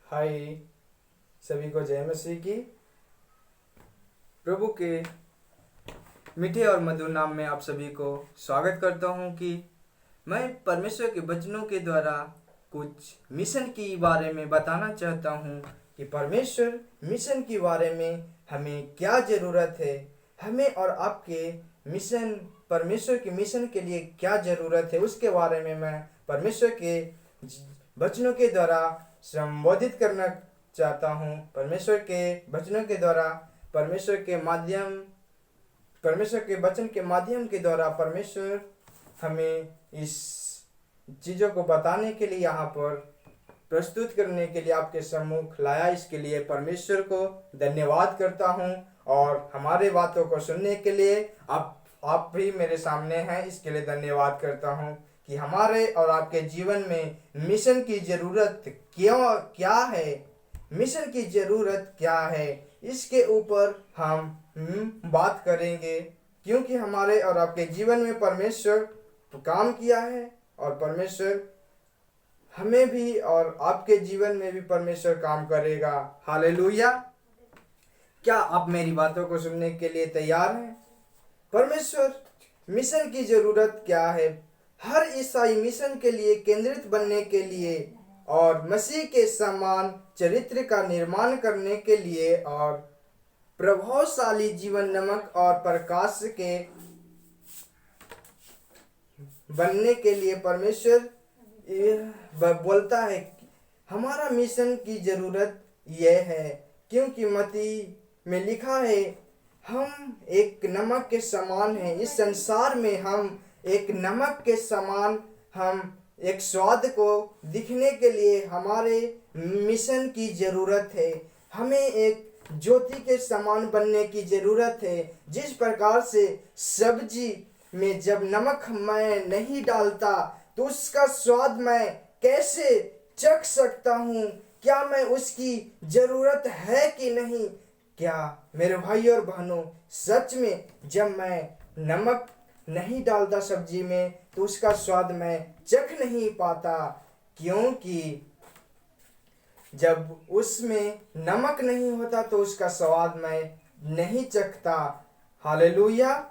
हाय, सभी को जय मसीह की। प्रभु के मीठे और मधुर नाम में आप सभी को स्वागत करता हूं कि मैं परमेश्वर के वचनों के द्वारा कुछ मिशन के बारे में बताना चाहता हूं कि परमेश्वर मिशन के बारे में हमें क्या ज़रूरत है, हमें और आपके मिशन परमेश्वर के मिशन के लिए क्या ज़रूरत है, उसके बारे में मैं परमेश्वर के वचनों के द्वारा संबोधित करना चाहता हूँ। परमेश्वर के वचनों के द्वारा परमेश्वर के वचन के माध्यम के द्वारा परमेश्वर हमें इस चीज़ों को बताने के लिए, यहाँ पर प्रस्तुत करने के लिए आपके सम्मुख लाया। इसके लिए परमेश्वर को धन्यवाद करता हूँ और हमारे बातों को सुनने के लिए आप भी मेरे सामने हैं, इसके लिए धन्यवाद करता हूँ कि हमारे और आपके जीवन में मिशन की ज़रूरत क्या है, मिशन की ज़रूरत क्या है, इसके ऊपर हम बात करेंगे। क्योंकि हमारे और आपके जीवन में परमेश्वर काम किया है और परमेश्वर हमें भी और आपके जीवन में भी परमेश्वर काम करेगा। हालेलुया। क्या आप मेरी बातों को सुनने के लिए तैयार हैं? परमेश्वर मिशन की ज़रूरत क्या है? हर ईसाई मिशन के लिए केंद्रित बनने के लिए और मसीह के समान चरित्र का निर्माण करने के लिए और प्रभावशाली जीवन नमक और प्रकाश के बनने के लिए परमेश्वर बोलता है कि हमारा मिशन की ज़रूरत यह है। क्योंकि मत्ती में लिखा है, हम एक नमक के समान हैं। इस संसार में हम एक नमक के समान, हम एक स्वाद को दिखने के लिए हमारे मिशन की ज़रूरत है। हमें एक ज्योति के समान बनने की ज़रूरत है। जिस प्रकार से सब्जी में जब नमक मैं नहीं डालता तो उसका स्वाद मैं कैसे चख सकता हूँ? क्या मैं उसकी ज़रूरत है कि नहीं? क्या मेरे भाई और बहनों, सच में जब मैं नमक नहीं डालता सब्जी में तो उसका स्वाद मैं चख नहीं पाता, क्योंकि जब उसमें नमक नहीं होता तो उसका स्वाद मैं नहीं चखता। हालेलुया।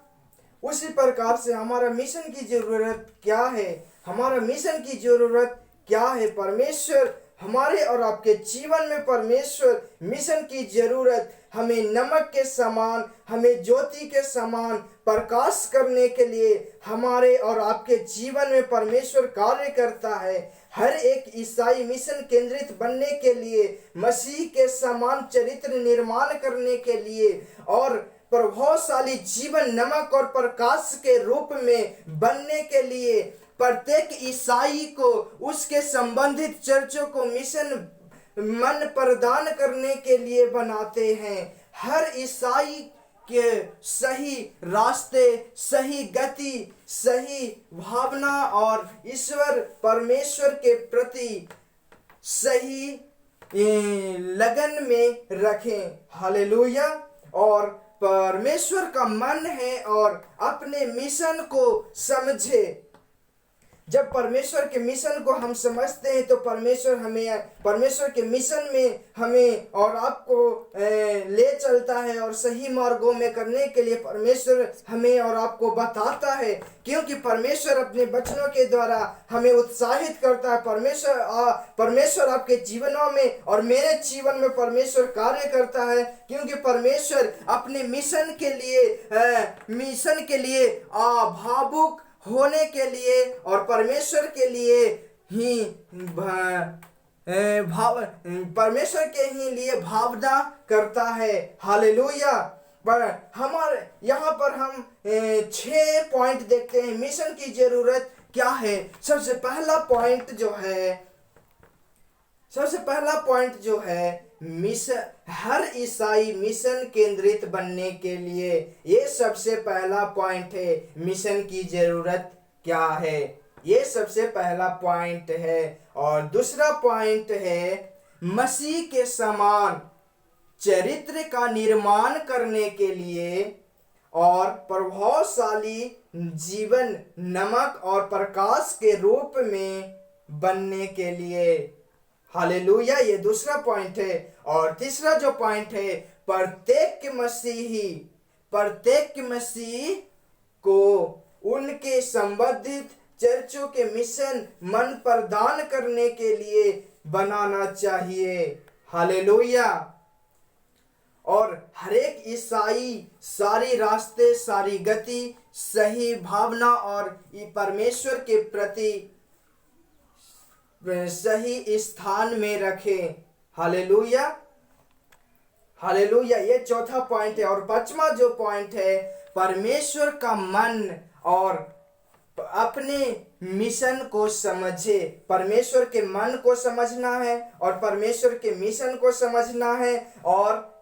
उसी प्रकार से हमारा मिशन की ज़रूरत क्या है? हमारा मिशन की ज़रूरत क्या है? परमेश्वर हमारे और आपके जीवन में परमेश्वर मिशन की ज़रूरत, हमें नमक के समान, हमें ज्योति के समान प्रकाश करने के लिए हमारे और आपके जीवन में परमेश्वर कार्य करता है। हर एक ईसाई मिशन केंद्रित बनने के लिए, मसीह के समान चरित्र निर्माण करने के लिए और प्रभावशाली जीवन नमक और प्रकाश के रूप में बनने के लिए प्रत्येक ईसाई को उसके संबंधित चर्चों को मिशन मन प्रदान करने के लिए बनाते हैं। हर ईसाई के सही रास्ते, सही गति, सही भावना और ईश्वर परमेश्वर के प्रति सही लगन में रखें। हालेलुया। और परमेश्वर का मन है और अपने मिशन को समझे। जब परमेश्वर के मिशन को हम समझते हैं तो परमेश्वर के मिशन में हमें और आपको ले चलता है और सही मार्गों में करने के लिए परमेश्वर हमें और आपको बताता है। क्योंकि परमेश्वर अपने वचनों के द्वारा हमें उत्साहित करता है। परमेश्वर आपके जीवनों में और मेरे जीवन में परमेश्वर कार्य करता है, क्योंकि परमेश्वर अपने मिशन के लिए भावुक होने के लिए और परमेश्वर के लिए ही परमेश्वर के ही लिए भावना करता है। हालेलुया। पर हमारे यहाँ पर हम 6 पॉइंट देखते हैं। मिशन की जरूरत क्या है? सबसे पहला पॉइंट जो है मिशन, हर ईसाई मिशन केंद्रित बनने के लिए, ये सबसे पहला पॉइंट है। मिशन की जरूरत क्या है? ये सबसे पहला पॉइंट है। और दूसरा पॉइंट है मसीह के समान चरित्र का निर्माण करने के लिए और प्रभावशाली जीवन नमक और प्रकाश के रूप में बनने के लिए। हालेलुया, ये दूसरा पॉइंट है। और तीसरा जो पॉइंट है, प्रत्येक मसीही को उनके संबंधित चर्चों के मिशन मन प्रदान करने के लिए बनाना चाहिए। हालेलुया। और हर एक ईसाई सारी रास्ते, सारी गति, सही भावना और परमेश्वर के प्रति सही स्थान में रखें। हालेलुया, हालेलुया, ये चौथा पॉइंट है। और पांचवा जो पॉइंट है, परमेश्वर का मन और अपने मिशन को समझे। परमेश्वर के मन को समझना है और परमेश्वर के मिशन को समझना है। और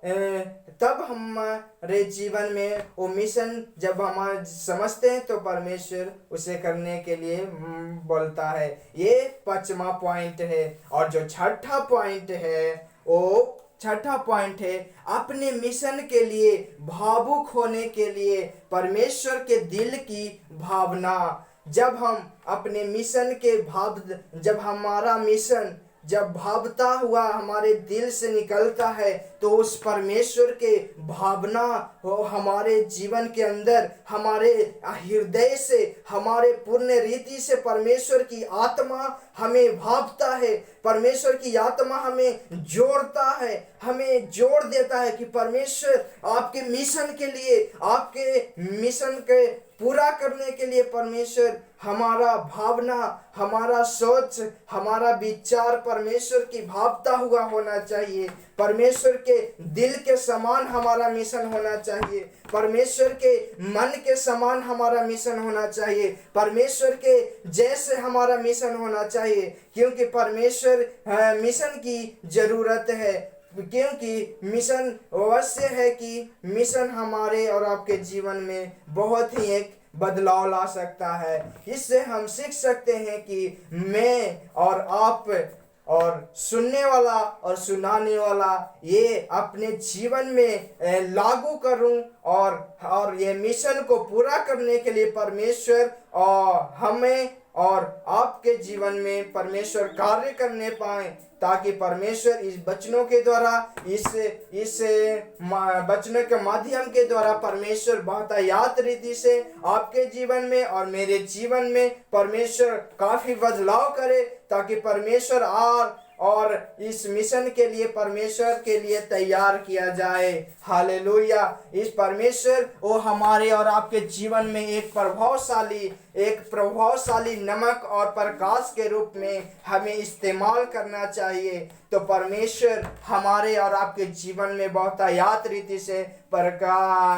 तब हमारे जीवन में वो मिशन जब हम समझते हैं तो परमेश्वर उसे करने के लिए बोलता है। ये पांचवा पॉइंट है। और जो छठा पॉइंट है, अपने मिशन के लिए भावुक होने के लिए परमेश्वर के दिल की भावना। जब हम अपने मिशन के जब हमारा मिशन जब भावता हुआ हमारे दिल से निकलता है, तो उस परमेश्वर के भावना हमारे जीवन के अंदर, हमारे हृदय से, हमारे पूर्ण रीति से परमेश्वर की आत्मा हमें भावता है। परमेश्वर की आत्मा हमें जोड़ता है, हमें जोड़ देता है कि परमेश्वर आपके मिशन के लिए, आपके मिशन के पूरा करने के लिए परमेश्वर हमारा भावना, हमारा सोच, हमारा विचार परमेश्वर की भावता हुआ होना चाहिए। परमेश्वर के दिल के समान हमारा मिशन होना चाहिए। परमेश्वर के मन के समान हमारा मिशन होना चाहिए। परमेश्वर के जैसे हमारा मिशन होना चाहिए, क्योंकि परमेश्वर मिशन की जरूरत है। क्योंकि मिशन अवश्य है कि मिशन हमारे और आपके जीवन में बहुत ही एक बदलाव ला सकता है। इससे हम सीख सकते हैं कि मैं और आप और सुनने वाला और सुनाने वाला ये अपने जीवन में लागू करूं और ये मिशन को पूरा करने के लिए परमेश्वर और हमें और आपके जीवन में परमेश्वर कार्य करने पाए, ताकि परमेश्वर इस वचनों के द्वारा, इस वचनों के माध्यम के द्वारा परमेश्वर बहुतायत रीति से आपके जीवन में और मेरे जीवन में परमेश्वर काफी बदलाव करे, ताकि परमेश्वर और इस मिशन के लिए परमेश्वर के लिए तैयार किया जाए। हालेलुया। इस परमेश्वर वो हमारे और आपके जीवन में एक प्रभावशाली नमक और प्रकाश के रूप में हमें इस्तेमाल करना चाहिए। तो परमेश्वर हमारे और आपके जीवन में बहुतायत रीति से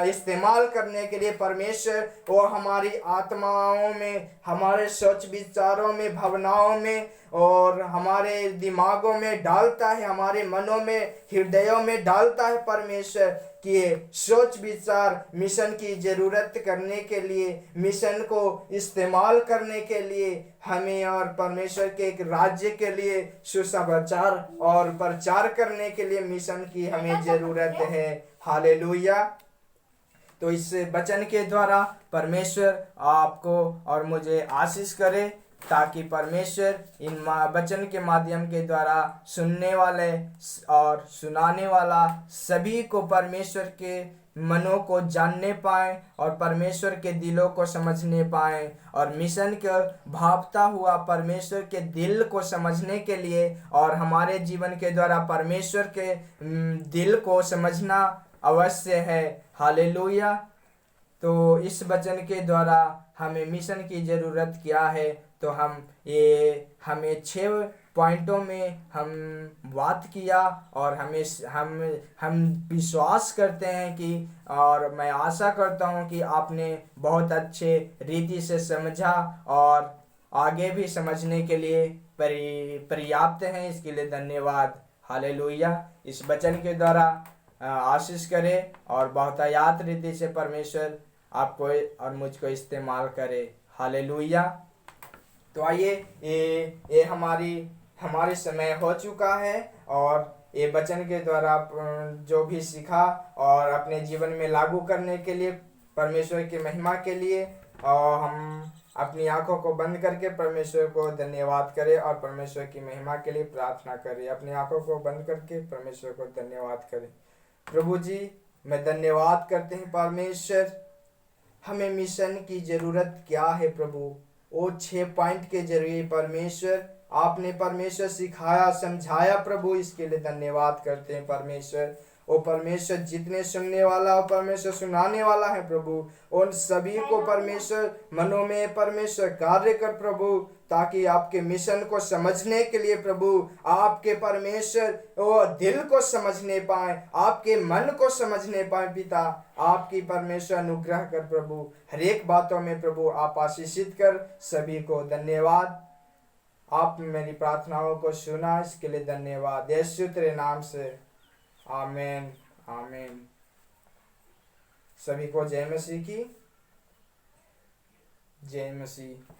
इस्तेमाल करने के लिए परमेश्वर वो हमारी आत्माओं में, हमारे सोच विचारों में, भावनाओं में और हमारे दिमागों में डालता है, हमारे मनों में, हृदयों में डालता है परमेश्वर कि सोच विचार मिशन की जरूरत करने के लिए, मिशन को इस्तेमाल करने के लिए, हमें और परमेश्वर के एक राज्य के लिए सुसमाचार और प्रचार करने के लिए मिशन की हमें जरूरत है। हालेलुया। तो इस वचन के द्वारा परमेश्वर आपको और मुझे आशीष करे, ताकि परमेश्वर इन वचन के माध्यम के द्वारा सुनने वाले और सुनाने वाला सभी को परमेश्वर के मनों को जानने पाए और परमेश्वर के दिलों को समझने पाए, और मिशन के भावता हुआ परमेश्वर के दिल को समझने के लिए और हमारे जीवन के द्वारा परमेश्वर के दिल को समझना अवश्य है। हालेलुया। तो इस वचन के द्वारा हमें मिशन की ज़रूरत क्या है, तो हमें 6 पॉइंटों में हम बात किया, और हम विश्वास करते हैं कि, और मैं आशा करता हूं कि आपने बहुत अच्छे रीति से समझा और आगे भी समझने के लिए पर्याप्त हैं। इसके लिए धन्यवाद। हालेलुया। इस वचन के द्वारा आशीष करे और बहुतायत रीति से परमेश्वर आपको और मुझको इस्तेमाल करे। हालेलुया। तो आइए, ये हमारे समय हो चुका है, और ये वचन के द्वारा जो भी सीखा और अपने जीवन में लागू करने के लिए परमेश्वर की महिमा के लिए, और अपनी आंखों को बंद करके परमेश्वर को धन्यवाद करें और परमेश्वर की महिमा के लिए प्रार्थना करें। अपनी आंखों को बंद करके परमेश्वर को धन्यवाद करें। प्रभु जी, मैं धन्यवाद करते हैं परमेश्वर, हमें मिशन की जरूरत क्या है प्रभु, वो 6 पॉइंट के जरिए परमेश्वर आपने परमेश्वर सिखाया, समझाया प्रभु, इसके लिए धन्यवाद करते हैं परमेश्वर। ओ परमेश्वर, जितने सुनने वाला और परमेश्वर सुनाने वाला है प्रभु, उन सभी को परमेश्वर मनों में परमेश्वर कार्य कर प्रभु, ताकि आपके मिशन को समझने के लिए प्रभु, आपके परमेश्वर वो दिल को समझने पाए, आपके मन को समझने पाए पिता। आपकी परमेश्वर अनुग्रह कर प्रभु, हर एक बातों में प्रभु आप आशीषित कर। सभी को धन्यवाद। आप मेरी प्रार्थनाओं को सुना, इसके लिए धन्यवाद। यीशु तेरे नाम से, आमीन आमीन। सभी को जय मसीह की, जय मसीह।